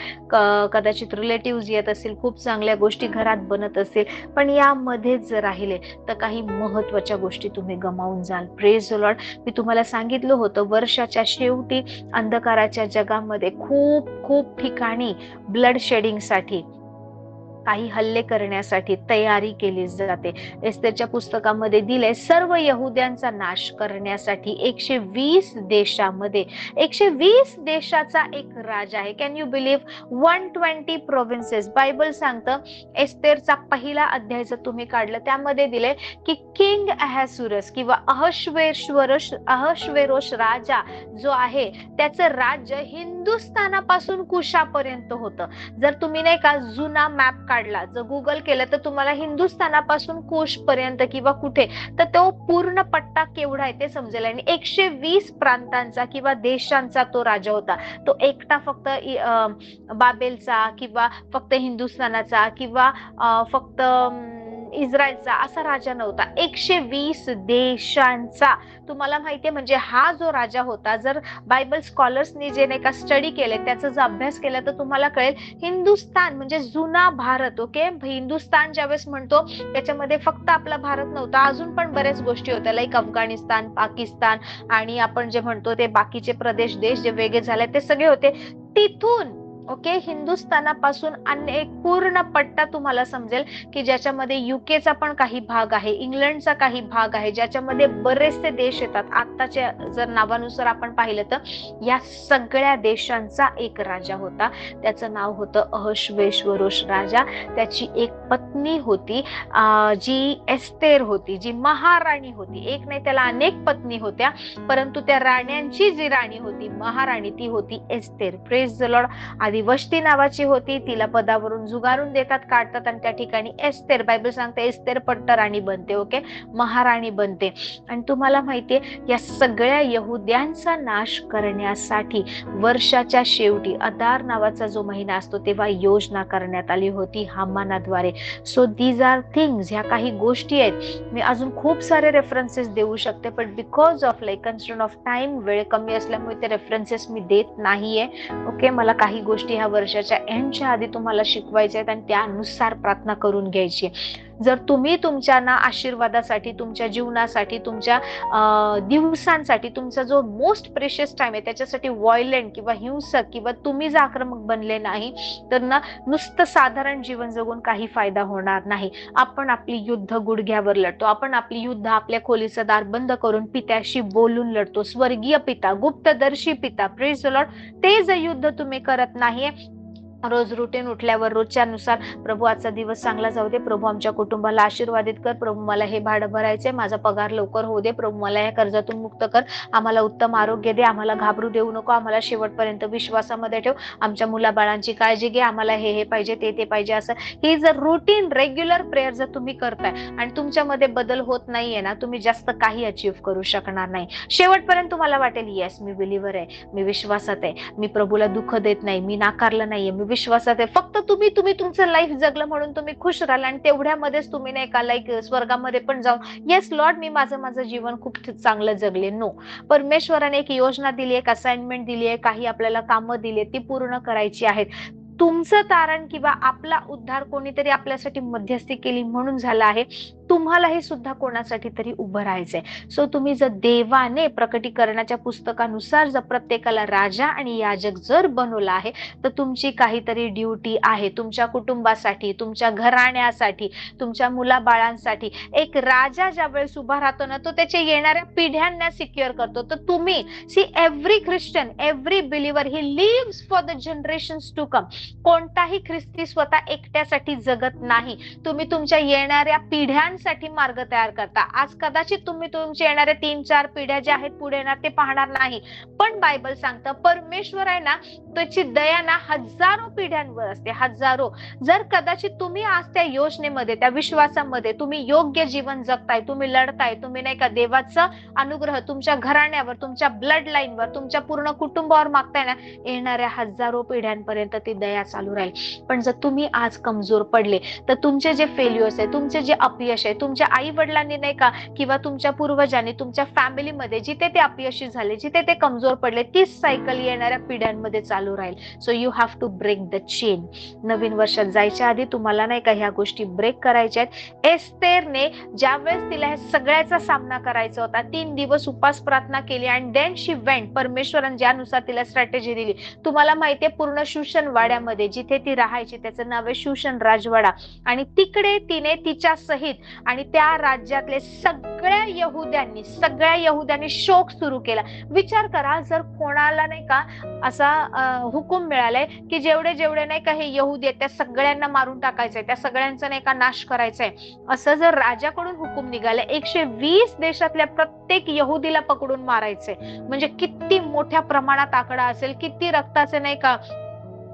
कदाचित रिलेटिव्ह येत असतील, खूप चांगल्या गोष्टी घरात बनत असेल, पण यामध्येच जर राहिले तर काही महत्वाच्या गोष्टी तुम्ही गमावून जाल. Praise the Lord. मी तुम्हाला सांगितलं होतं, वर्षाच्या शेवटी अंधकाराच्या जगामध्ये खूप खूप ठिकाणी ब्लड शेडिंग साठी, काही हल्ले करण्यासाठी तयारी केली जाते. एस्तेरच्या पुस्तकामध्ये दिले, सर्व यहुद्यांचा नाश करण्यासाठी 120 देशामध्ये 120 देशाचा एक राजा आहे. Can you believe? 120 provinces. Bible सांगतं, एस्तेरचा पहिला अध्याय जर तुम्ही काढलं, त्यामध्ये दिले की किंग अहसुरस किंवा अहश्वेरोश राजा जो आहे, त्याचं राज्य हिंदुस्थानापासून कुशापर्यंत होतं. जर तुम्ही नाही का जुना मॅप काढला, जर गुगल केलं, तर तुम्हाला हिंदुस्थानापासून कुश पर्यंत किंवा कुठे, तर तो पूर्ण पट्टा केवढा आहे ते समजेल. आणि 120 प्रांतांचा किंवा देशांचा तो राजा होता. तो एकटा फक्त बाबेलचा किंवा फक्त हिंदुस्थानाचा किंवा फक्त इस्रायलचा असा राजा नव्हता. 120 देशांचा. तुम्हाला माहितीये, म्हणजे हा जो राजा होता, जर बायबल स्कॉलर्सनी जे नाही का स्टडी केले, त्याचा जर अभ्यास केला, तर तुम्हाला कळेल, हिंदुस्थान म्हणजे जुना भारत. ओके, हिंदुस्थान ज्यावेळेस म्हणतो, त्याच्यामध्ये फक्त आपला भारत नव्हता, अजून पण बऱ्याच गोष्टी होत्या, लाईक अफगाणिस्तान, पाकिस्तान, आणि आपण जे म्हणतो ते बाकीचे प्रदेश, देश जे वेगळे झाले, ते सगळे होते तिथून. ओके, हिंदुस्थानापासून अनेक पूर्ण पट्टा तुम्हाला समजेल की ज्याच्यामध्ये युकेचा पण काही भाग आहे, इंग्लंडचा काही भाग आहे, ज्याच्यामध्ये बरेचसे देश येतात. आताच्या जर नावानुसार आपण पाहिलं तर या सगळ्या देशांचा एक राजा होता. त्याचं नाव होतं अहश्वेरोश राजा. त्याची एक पत्नी होती, जी एस्तेर होती, जी महाराणी होती. एक नाही, त्याला अनेक पत्नी होत्या, परंतु त्या राण्यांची जी राणी होती, महाराणी, ती होती एस्तेर. Praise the Lord. आधी वष्टी नावाची होती, तिला पदावरून जुगारून देतात, काढतात, आणि त्या ठिकाणी एस्तेर, बायबल सांगते एस्तेर पट्ट राणी बनते. ओके, महाराणी बनते. आणि तुम्हाला माहितीये, या सगळ्या यहुद्यांचा नाश करण्यासाठी वर्षाच्या शेवटी अदार नावाचा जो महिना असतो, तेव्हा योजना करण्यात आली होती हामानाद्वारे. सो दीज आर थिंग्स, ह्या काही गोष्टी आहेत. मी अजून खूप सारे रेफरन्सेस देऊ शकते, पण because of constraint of time, वेळ कमी असल्यामुळे ते रेफरन्सेस मी देत नाहीये. ओके, मला काही गोष्टी ह्या वर्षाच्या एंडच्या आधी तुम्हाला शिकवायच्या आहेत, आणि त्यानुसार प्रार्थना करून घ्यायची. जर तुम्ही तुमच्या ना आशीर्वादासाठी, तुमच्या जीवनासाठी, तुमच्या दिवसांसाठी, तुमचा जो मोस्ट प्रेशियस टाइम आहे त्याच्यासाठी व्हायलेंट किंवा हिंसक किंवा तुम्ही जर आक्रमक बनले नाही तर ना नुसतं साधारण जीवन जगून काही फायदा होणार नाही. आपण आपली युद्ध गुडघ्यावर लढतो. आपण आपली युद्ध आपल्या खोलीचं दार बंद करून पित्याशी बोलून लढतो. स्वर्गीय पिता, गुप्तदर्शी पिता, प्रेज द लॉर्ड. ते जर युद्ध तुम्ही करत नाहीये, रोज रुटीन उठल्यावर रोजच्या नुसार प्रभू आजचा दिवस चांगला जाऊ दे, प्रभू आमच्या कुटुंबाला आशीर्वादित कर, प्रभू मला हे भाडं भरायचंय, माझा पगार लवकर होऊ दे, प्रभू मला या कर्जातून मुक्त कर, आम्हाला उत्तम आरोग्य दे, आम्हाला घाबरू देऊ नको, आम्हाला शेवटपर्यंत विश्वासामध्ये ठेव, आमच्या मुलाबाळांची काळजी घे, आम्हाला हे पाहिजे, ते पाहिजे. असं ही जर रुटीन रेग्युलर प्रेयर जर तुम्ही करताय आणि तुमच्यामध्ये बदल होत नाहीये ना, तुम्ही जास्त काही अचीव्ह करू शकणार नाही. शेवटपर्यंत तुम्हाला वाटेल येस मी बिलीव्हर आहे, मी विश्वासात आहे, मी प्रभूला दुःख देत नाही, मी नाकारलं नाहीये, मी विश्वासात आहे. फक्त तुम्ही तुमचं लाईफ जगलं म्हणून तुम्ही खुश राहाल आणि तेवढ्यामध्येच तुम्ही नाही का लाईक स्वर्गामध्ये पण जाऊन येस लॉर्ड मी माझं जीवन खूप चांगलं जगले. नो, परमेश्वराने एक योजना दिली, एक असाइनमेंट दिली आहे, काही आपल्याला कामं दिली ती पूर्ण करायची आहेत. तुमचं तारण किंवा आपला उद्धार कोणीतरी आपल्यासाठी मध्यस्थी केली म्हणून झाला आहे, तुम्हालाही सुद्धा कोणासाठी तरी उभं राहायचंय. सो तुम्ही जर देवाने प्रकटीकरणाच्या पुस्तकानुसार जर प्रत्येकाला राजा आणि याजक जर बनवला आहे तर तुमची काहीतरी ड्युटी आहे तुमच्या कुटुंबासाठी, तुमच्या घराण्यासाठी, तुमच्या मुलाबाळांसाठी. एक राजा ज्या वेळेस उभा राहतो ना तो त्याच्या येणाऱ्या पिढ्यांना सिक्युअर करतो. तर तुम्ही see every Christian, every believer he lives for the generations to come. कोणताही ख्रिस्ती स्वतः एकट्यासाठी जगत नाही, तुम्ही तुमच्या येणाऱ्या पिढ्यांसाठी मार्ग तयार करता. आज कदाचित तुम्ही तुमच्या येणाऱ्या 3-4 पिढ्या ज्या आहेत पुढे येणार ते पाहणार नाही, पण बायबल सांगतं परमेश्वर आहे ना त्याची दया ना हजारो पिढ्यांवर असते, हजारो. जर कदाचित तुम्ही आज त्या योजनेमध्ये, त्या विश्वासामध्ये तुम्ही योग्य जीवन जगताय, तुम्ही लढताय, तुम्ही नाही का देवाचा अनुग्रह तुमच्या घराण्यावर, तुमच्या ब्लड लाईनवर, तुमच्या पूर्ण कुटुंबावर मागताय ना, येणाऱ्या हजारो पिढ्यांपर्यंत ती दया चालू राहील. पण जर तुम्ही आज कमजोर पडले तर तुमचे जे फेल्युअर्स आहे, तुमचे जे अपयश आहे, तुमच्या आई वडिलांनी नाही का किंवा तुमच्या पूर्वजांनी तुमच्या फॅमिलीमध्ये जिथे ते अपयशी झाले, जिथे ते कमजोर पडले, तीच सायकल येणाऱ्या पिढ्यांमध्ये चालू राहील. So you have to break the chain. नवीन वर्षात जायच्या आधी तुम्हाला नाही का ह्या गोष्टी ब्रेक करायच्या आहेत. एस्थेरने ज्यावेळेस तिला हे सगळ्याचा सामना करायचा होता 3 दिवस उपास प्रार्थना केली आणि देन शी वेंट. परमेश्वराने ज्यानुसार तिला स्ट्रॅटेजी दिली, तुम्हाला माहितीये पूर्ण शूशन वाड्यामध्ये जिथे ती राहायची त्याचं नाव आहे शूशन राजवाडा, आणि तिकडे तिने तिच्या सहित आणि त्या राज्यातले सगळ्या यहुद्यांनी शोक सुरू केला. विचार करा, जर कोणाला नाही का असा हुकूम मिळालाय की जेवढे नाही का हे यहुदी आहेत त्या सगळ्यांना मारून टाकायचंय, त्या सगळ्यांचा नाही का नाश करायचंय, असं जर राजाकडून हुकूम निघालाय 120 देशातल्या प्रत्येक यहुदीला पकडून मारायचंय, म्हणजे किती मोठ्या प्रमाणात आकडा असेल, किती रक्ताचे नाही का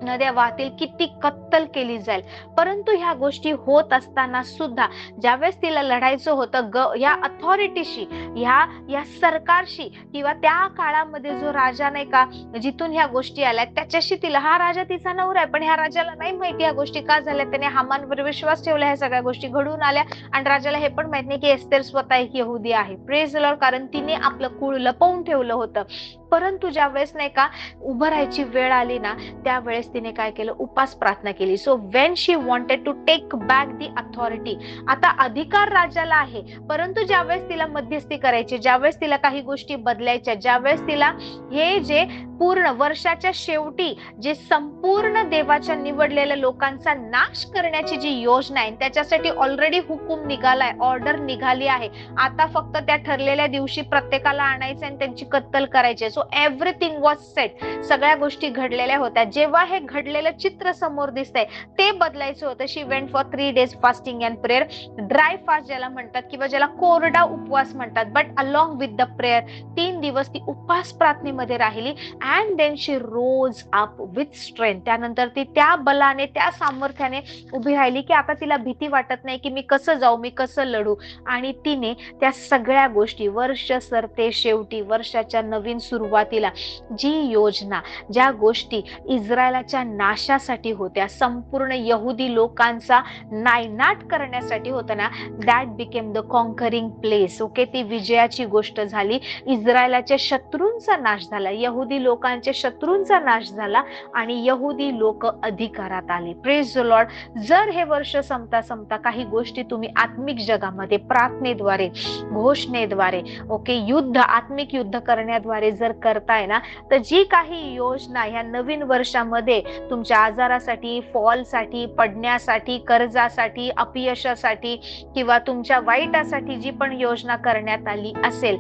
नद्या वाहतील, किती कत्तल केली जाईल. परंतु ह्या गोष्टी होत असताना सुद्धा ज्यावेळेस तिला लढायचं होतं या अथॉरिटीशी, या सरकारशी किंवा त्या काळामध्ये जो राजा नाही का जिथून ह्या गोष्टी आल्या त्याच्याशी, तिला, हा राजा तिचा नवरा आहे पण ह्या राजाला नाही माहिती ह्या गोष्टी का झाल्या, त्याने हामानवर विश्वास ठेवला, ह्या सगळ्या गोष्टी घडून आल्या आणि राजाला हे पण माहित नाही की एस्थेर स्वतः एक यहुदी आहे. Praise the Lord. कारण तिने आपलं कुळ लपवून ठेवलं होतं. परंतु ज्या वेळेस नाही का उभं राहायची वेळ आली ना त्यावेळेस तिने काय केलं, उपास प्रार्थना केली. So when she wanted to take back the authority, आता अधिकार राजाला आहे, परंतु ज्यावेळेस तिला मध्यस्थी करायची, ज्यावेळेस तिला काही गोष्टी बदलायच्या, ज्यावेळेस तिला हे जे पूर्ण वर्षाच्या शेवटी जे संपूर्ण देवाच्या निवडलेल्या लोकांचा नाश करण्याची जी योजना आहे त्याच्यासाठी ऑलरेडी हुकूम निघालाय, ऑर्डर निघाली आहे, आता फक्त त्या ठरलेल्या दिवशी प्रत्येकाला आणायचं आणि त्यांची कत्तल करायची. सो एव्हरीथिंग वॉज सेट, सगळ्या गोष्टी घडलेल्या होत्या. जेव्हा हे घडलेलं चित्र समोर दिसतंय ते बदलायचं होतं. She went for 3 days fasting and prayer, dry fast ज्याला म्हणतात किंवा ज्याला कोरडा उपवास म्हणतात, but along with the prayer 3 दिवस ती उपास प्रार्थनेमध्ये राहिली. And then she rose up with strength, त्यानंतर ती त्या बलाने, त्या सामर्थ्याने उभी राहिली की आता तिला भीती वाटत नाही की मी कसं जाऊ, मी कसं लढू. आणि तिने त्या सगळ्या गोष्टी वर्ष सरते शेवटी, वर्षाच्या नवीन सुरुवातीला जी योजना, ज्या गोष्टी इस्रायलाच्या नाशासाठी होत्या, संपूर्ण यहुदी लोकांचा नायनाट करण्यासाठी होतं ना, that became the conquering place. Okay, ती विजयाची गोष्ट झाली. इस्रायलाच्या शत्रूंचा नाश झाला. यहुदी लोक लोकांचे शत्रूंचा नाश झाला आणि यहुदी लोक अधिकारात आले. Praise the Lord. जर हे वर्ष संपता संपता काही गोष्टी तुम्ही आत्मिक जगामध्ये प्रार्थनेद्वारे, घोषणेद्वारे, ओके, आत्मिक युद्ध करण्याद्वारे जर करताय ना, तर जी काही योजना ह्या नवीन वर्षामध्ये तुमच्या आजारासाठी, फॉलसाठी, पडण्यासाठी, कर्जासाठी, अपयशासाठी किंवा तुमच्या वाईटासाठी जी पण योजना करण्यात आली असेल,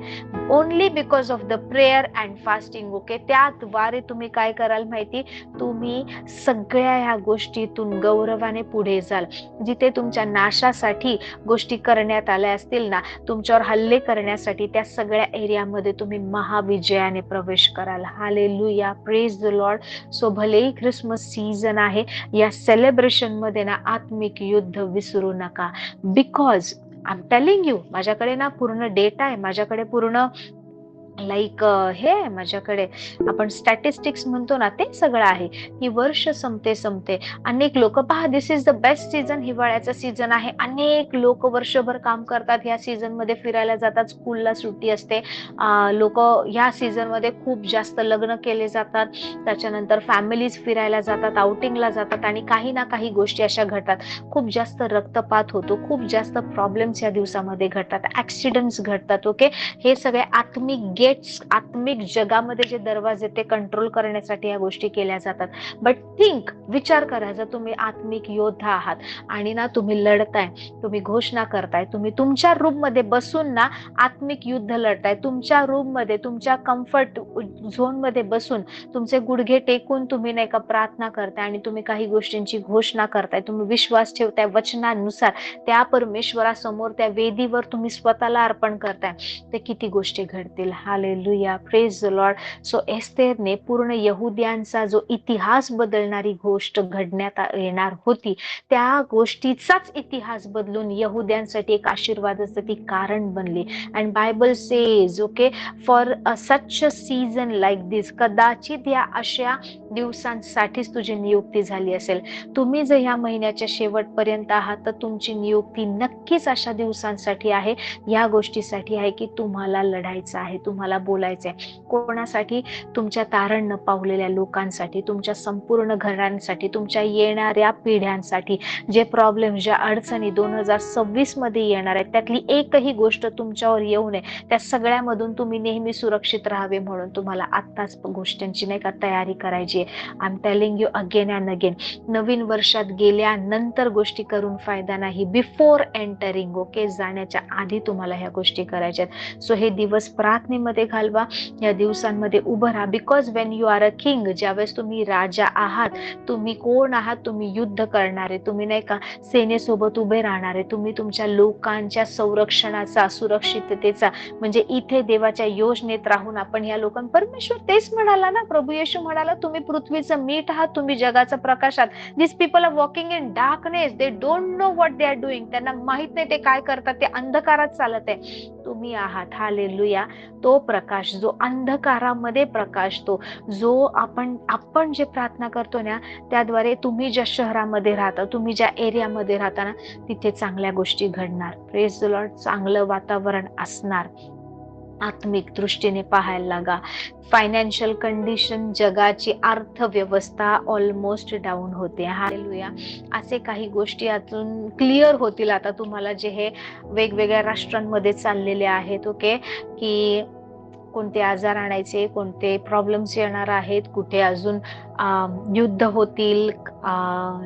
only because of the prayer and fasting, okay, त्याद्वारे तुम्ही काय कराल माहिती, तुम्ही सगळ्या ह्या गोष्टीतून गौरवाने पुढे जाल. जिथे तुमच्या नाशासाठी गोष्टी करण्यात आल्या असतील ना, तुमच्यावर हल्ले करण्यासाठी, त्या सगळ्या एरियामध्ये तुम्ही महाविजयाने प्रवेश कराल. Hallelujah, praise the Lord. So भलेही ख्रिसमस सीझन आहे, या सेलिब्रेशन मध्ये ना आत्मिक युद्ध विसरू नका. Because I am telling you, माझ्याकडे ना पूर्ण डेटा आहे, माझ्याकडे पूर्ण हे आहे, माझ्याकडे आपण स्टॅटिस्टिक्स म्हणतो ना, ते सगळं आहे की वर्ष संपते संपते अनेक लोक पहा, दिस इज द बेस्ट सीझन, हिवाळ्याचा सीझन आहे. अनेक लोक वर्षभर काम करतात, ह्या सीझन मध्ये फिरायला जातात, स्कूलला सुट्टी असते. लोक ह्या सीझन मध्ये खूप जास्त लग्न केले जातात, त्याच्यानंतर फॅमिलीज फिरायला जातात, आउटिंगला जातात आणि काही ना काही गोष्टी अशा घडतात. खूप जास्त रक्तपात होतो, खूप जास्त प्रॉब्लेम्स या दिवसामध्ये घडतात, ऍक्सिडेंट्स घडतात. ओके, हे सगळे आत्मिक जगामध्ये जे दरवाजे ते कंट्रोल करण्यासाठी या गोष्टी केल्या जातात. बट विचार करा, जर तुम्ही आत्मिक योद्धा आहात आणि ना तुम्ही लढताय, तुम्ही घोषणा करताय, तुम्ही तुमच्या रूम मध्ये बसून ना आत्मिक युद्ध लढताय, तुमच्या रूम मध्ये, तुमच्या कम्फर्ट झोन मध्ये बसून तुमचे गुडघे टेकून तुम्ही नाही का प्रार्थना करताय आणि तुम्ही काही गोष्टींची घोषणा करताय, तुम्ही विश्वास ठेवताय वचनानुसार, त्या परमेश्वरासमोर, त्या वेदीवर तुम्ही स्वतःला अर्पण करताय, ते किती गोष्टी घडतील. Hallelujah, praise the Lord. So एस्थेरने पूर्ण यहुद्यांचा जो इतिहास बदलणारी गोष्ट घडण्यात येणार होती, त्या गोष्टीचाच इतिहास बदलून यहुद्यांसाठी एक आशीर्वादाचं ती कारण बनली. And Bible says, okay, for such a season like this, कदाचित या अशा दिवसांसाठीच तुझी नियुक्ती झाली असेल. तुम्ही जर ह्या महिन्याच्या शेवटपर्यंत आहात, तर तुमची नियुक्ती नक्कीच अशा दिवसांसाठी आहे, या गोष्टीसाठी आहे की तुम्हाला लढायचं आहे, तुम्हाला बोलायचं आहे. कोणासाठी? तुमच्या तारण न पावलेल्या लोकांसाठी, तुमच्या संपूर्ण घरांसाठी, तुमच्या येणाऱ्या पिढ्यांसाठी. जे प्रॉब्लेम, ज्या अडचणी 2026 मध्ये येणार आहेत, त्यातली एकही गोष्ट तुमच्यावर येऊ नये, त्या सगळ्यामधून तुम्ही नेहमी सुरक्षित राहावे म्हणून तुम्हाला आत्ताच गोष्टींची नाही का तयारी करायची आहे. I am telling you again and again, नवीन वर्षात गेल्यानंतर गोष्टी करून फायदा नाही, बिफोर एंटरिंग, ओके, जाण्याच्या आधी तुम्हाला ह्या गोष्टी करायच्या आहेत. सो हे दिवस प्रार्थनेमध्ये घालवा, या दिवसांमध्ये उभं राहा. Because Wien you are a king, ज्यावेळेस तुम्ही राजा आहात, तुम्ही कोण आहात? तुम्ही युद्ध करणारे, तुम्ही नाही का सेनेसोबत उभे राहणारे, तुम्ही तुमच्या लोकांच्या संरक्षणाचा, सुरक्षिततेचा, म्हणजे इथे देवाच्या योजनेत राहून आपण ह्या परमेश्वर तेच म्हणाला ना, प्रभू येशू म्हणाला, तुम्ही पृथ्वीचं मीठ आहात, तुम्ही जगाचा प्रकाश आहात. This people are walking in darkness, they don't know what they are doing, त्यांना माहित नाही ते काय करतात, ते अंधकारात चालत आहे. तुम्ही आहात, हालेलुया, तो प्रकाश, जो अंधकारामध्ये प्रकाश, तो जो आपण जे प्रार्थना करतो ना, त्याद्वारे तुम्ही ज्या शहरामध्ये राहता, तुम्ही ज्या एरियामध्ये राहता ना, तिथे चांगल्या गोष्टी घडणार. Praise the Lord. चांगलं वातावरण असणार. आत्मिक दृष्टीने पाहायला लागा. फायनान्शियल कंडिशन, जगाची अर्थव्यवस्था ऑलमोस्ट डाऊन होते. हालेलुया. असे काही गोष्टी यातून क्लिअर होतील आता तुम्हाला, जे हे वेगवेगळ्या राष्ट्रांमध्ये चाललेले आहेत, ओके, की कोणते आजार आणायचे, कोणते प्रॉब्लेम्स येणार आहेत, कुठे अजून युद्ध होतील,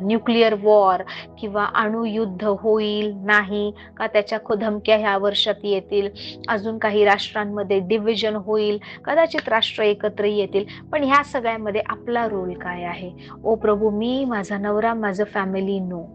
न्यूक्लिअर वॉर किंवा अणुयुद्ध होईल नाही का, त्याच्या धमक्या ह्या वर्षात येतील. अजून काही राष्ट्रांमध्ये डिव्हिजन होईल, कदाचित राष्ट्र एकत्र येतील. पण ह्या सगळ्यामध्ये आपला रोल काय आहे? ओ प्रभू, मी, माझा नवरा, माझं family, no.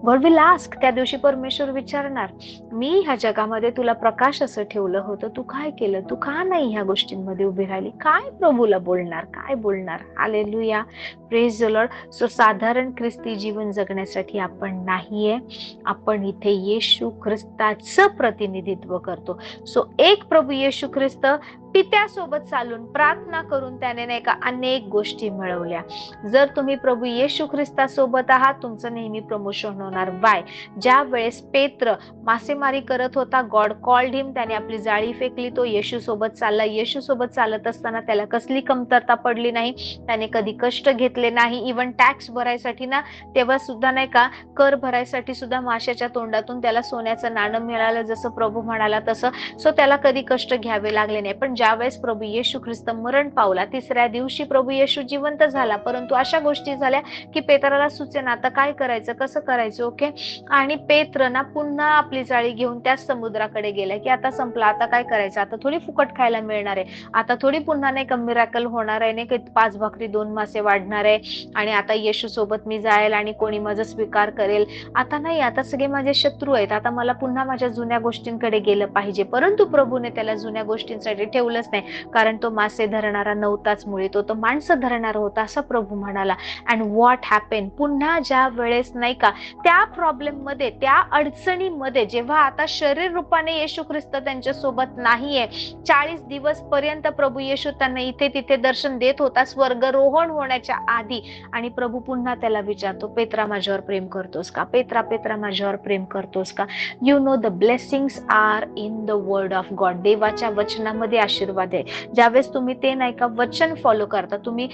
God will ask. त्या दिवशी परमेश्वर विचारणार, मी ह्या जगामध्ये तुला प्रकाश असं ठेवलं होतं, तू काय केलं? तू का नाही ह्या गोष्टींमध्ये उभी राहिली? काय प्रभूला बोलणार? काय बोलणार? Hallelujah, praise the Lord. So साधारण ख्रिस्ती जीवन जगण्यासाठी आपण नाहीये, आपण इथे येशू ख्रिस्ताचं प्रतिनिधित्व करतो. सो एक प्रभू येशू ख्रिस्त, पित्यासोबत चालून प्रार्थना करून त्याने नाही का अनेक गोष्टी मिळवल्या. जर तुम्ही प्रभू येशू ख्रिस्तासोबत आहात, तुमचं नेहमी प्रमोशन होणार. वाय? ज्या वेळेस पेत्र मासेमारी करत होता, गॉड कॉल्ड हिम, त्याने आपली जाळी फेकली, तो येशू सोबत चालला. येशू सोबत चालत असताना त्याला कसली कमतरता पडली नाही, त्याने कधी कष्ट घेतले नाही. इव्हन टॅक्स भरायसाठी ना, तेव्हा सुद्धा नाही का, कर भरायसाठी सुद्धा माशाच्या तोंडातून त्याला सोन्याचं नाणं मिळालं, जसं प्रभू म्हणाला तसं. सो त्याला कधी कष्ट घ्यावे लागले नाही. पण ज्यावेळेस प्रभू येशू ख्रिस्त मरण पावला, तिसऱ्या दिवशी प्रभू येशू जिवंत झाला, परंतु अशा गोष्टी झाल्या की पेत्राला सुचेना आता काय करायचं, कसं करायचं. ओके, आणि पेत्र ना पुन्हा आपली जाळी घेऊन त्याच समुद्राकडे गेला की आता संपला, आता काय करायचं, आता थोडी फुकट खायला मिळणार आहे, आता थोडी पुन्हा नाही का मिराकल होणार आहे, नाही की 5 भाकरी 2 मासे वाढणार आहे आणि आता येशू सोबत मी जाईल आणि कोणी माझा स्वीकार करेल. आता नाही, आता सगळे माझे शत्रू आहेत, आता मला पुन्हा माझ्या जुन्या गोष्टींकडे गेलं पाहिजे. परंतु प्रभूने त्याला जुन्या गोष्टींसाठी ठेवलंच नाही, कारण तो मासे धरणारा नव्हताच मुळी, तो माणसं धरणारा होता, असं प्रभू म्हणाला. And what happen? पुन्हा ज्या वेळेस नाही का त्या प्रॉब्लेम मध्ये, त्या अडचणीमध्ये, जेव्हा आता शरीर रूपाने येशू ख्रिस्त त्यांच्या सोबत नाहीये, 40 दिवस पर्यंत प्रभू येशू त्यांना इथे तिथे दर्शन देत होता स्वर्गरोहण होण्याच्या आधी, आणि प्रभू पुन्हा त्याला विचारतो, पेत्रा माझ्यावर प्रेम करतोस का? पेत्रा पेत्रा माझ्यावर प्रेम करतोस का? You know the blessings are in the word of God. देवाच्या वचनामध्ये आशीर्वाद आहे. ज्यावेळेस तुम्ही ते नाही का वचन फॉलो करता, तुम्ही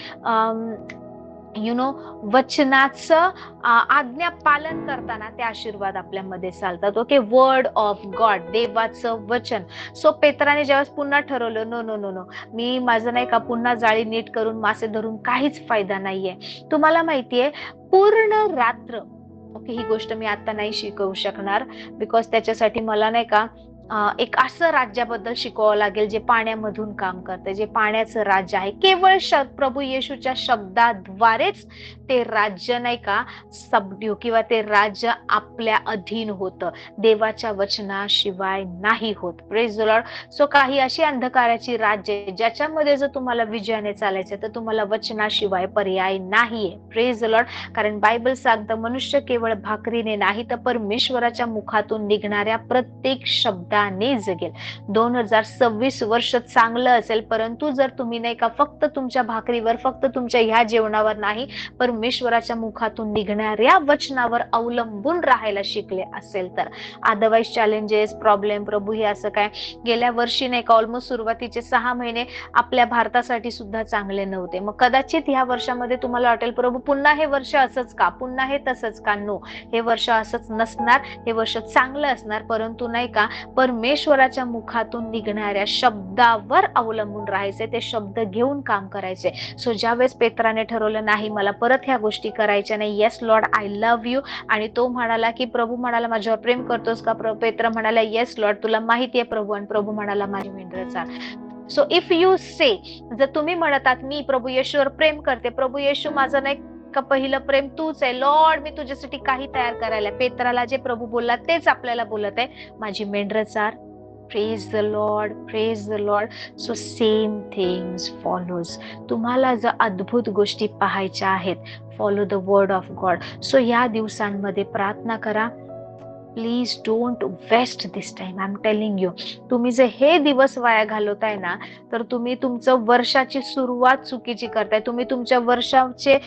वचनाचं आज्ञा पालन करताना ते आशीर्वाद आपल्यामध्ये चालतात. ओके, वर्ड ऑफ गॉड, देवाचं वचन. सो पेत्राने ज्यावेळेस पुन्हा ठरवलं, नो नो नो नो, मी माझं नाही का पुन्हा जाळी नीट करून मासे धरून काहीच फायदा नाहीये. तुम्हाला माहितीये, पूर्ण रात्र, ओके, ही गोष्ट मी आता नाही शिकवू शकणार, बिकॉज त्याच्यासाठी मला नाही का एक असं राज्याबद्दल शिकवावं लागेल जे पाण्यामधून काम करते, जे पाण्याचं राज्य आहे. केवळ प्रभू येशूच्या शब्दाद्वारेच ते राज्य नाही का सबड्यू, किंवा ते राज्य आपल्या अधीन होतं, देवाच्या वचनाशिवाय नाही होत. Praise the Lord. सो काही अशी अंधकाराची राज्य ज्याच्यामध्ये जर तुम्हाला विजयाने चालायचं तर तुम्हाला वचनाशिवाय पर्याय नाहीये. Praise the Lord. कारण बायबल सांगतं, मनुष्य केवळ भाकरीने नाही तर परमेश्वराच्या मुखातून निघणाऱ्या प्रत्येक शब्दाने जगेल. 2026 वर्ष चांगलं असेल, परंतु जर तुम्ही नाही का फक्त तुमच्या भाकरीवर, फक्त तुमच्या ह्या जेवणावर नाही, परमेश्वराच्या मुखातून निघणाऱ्या वचनावर अवलंबून राहायला शिकले असेल तर. अदरवाईज चॅलेंजेस, प्रॉब्लेम, प्रभू हे असं काय, गेल्या वर्षी नाही का ऑलमोस्ट सुरुवातीचे 6 महिने आपल्या भारतासाठी सुद्धा चांगले नव्हते. मग कदाचित ह्या वर्षामध्ये तुम्हाला वाटेल, प्रभू पुन्हा हे वर्ष असंच का, पुन्हा हे तसंच का? नो, हे वर्ष असंच नसणार, हे वर्ष चांगलं असणार. परंतु नाही का परमेश्वराच्या मुखातून निघणाऱ्या शब्दावर अवलंबून राहायचे, ते शब्द घेऊन काम करायचे. सो ज्यावेळेस पेत्राने ठरवलं, नाही मला परत ह्या गोष्टी करायच्या नाही, yes Lord I love you, आणि तो म्हणाला की, प्रभू म्हणाला माझ्यावर प्रेम करतोस का? पेत्र म्हणाला येस लॉर्ड, तुला माहिती आहे प्रभू. आणि प्रभू म्हणाला माझी मेंढरं चाल. सो इफ यू से, जर तुम्ही म्हणतात मी प्रभू येशूवर प्रेम करते, प्रभू येशू माझं नाही का पहिलं प्रेम तूच आहे, लॉर्ड मी तुझ्यासाठी काही तयार करायला. पेत्राला जे प्रभू बोलला तेच आपल्याला बोलत आहे, माझी मेंढरं चार. Praise the Lord, praise the Lord. So same things follows. तुम्हाला जर अद्भुत गोष्टी पाहायच्या आहेत, follow the word of God. So या दिवसांमध्ये प्रार्थना करा. Please don't waste this time. I am telling you, तुम्ही जर हे दिवस वाया घालवताय ना, तर तुम्ही तुमचं वर्षाची सुरुवात चुकीची करताय. तुम्ही तुमच्या वर्षाचे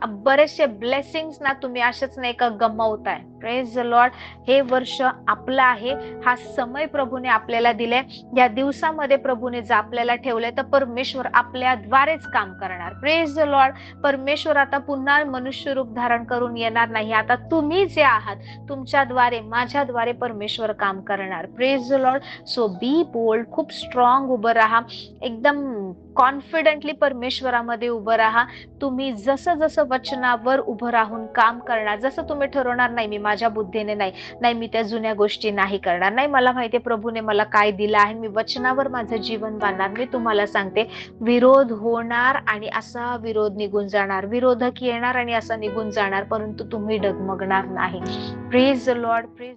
बरेचसे ब्लेसिंग्स ना तुम्ही असेच नाही का गमावताय. Praise the Lord. हे वर्ष आपलं आहे, हा समय प्रभूने आपल्याला दिलाय. या दिवसामध्ये प्रभूने जर आपल्याला ठेवलंय तर परमेश्वर आपल्याद्वारेच काम करणार. Praise the Lord. परमेश्वर आता पुन्हा मनुष्य रूप धारण करून येणार नाही. आता तुम्ही जे आहात, तुमच्याद्वारे, माझ्याद्वारे परमेश्वर काम करणार. Praise the Lord. So be bold, खूप स्ट्रॉंग उभं राहा, एकदम कॉन्फिडेंटली परमेश्वरामध्ये उभं राहा. तुम्ही जसं जसं वचनावर उभं राहून काम करणार, जसं तुम्ही ठरवणार, नाही मी माझ्या बुद्धीने नाही मी त्या जुन्या गोष्टी नाही करणार, नाही मला माहितीये प्रभूने मला काय दिलं आहे, मी वचनावर माझं जीवन बांधणार. मी तुम्हाला सांगते, विरोध होणार आणि असा विरोध निघून जाणार, विरोधक येणार आणि असा निघून जाणार, परंतु तुम्ही डगमगणार नाही. Praise the Lord. प्रेज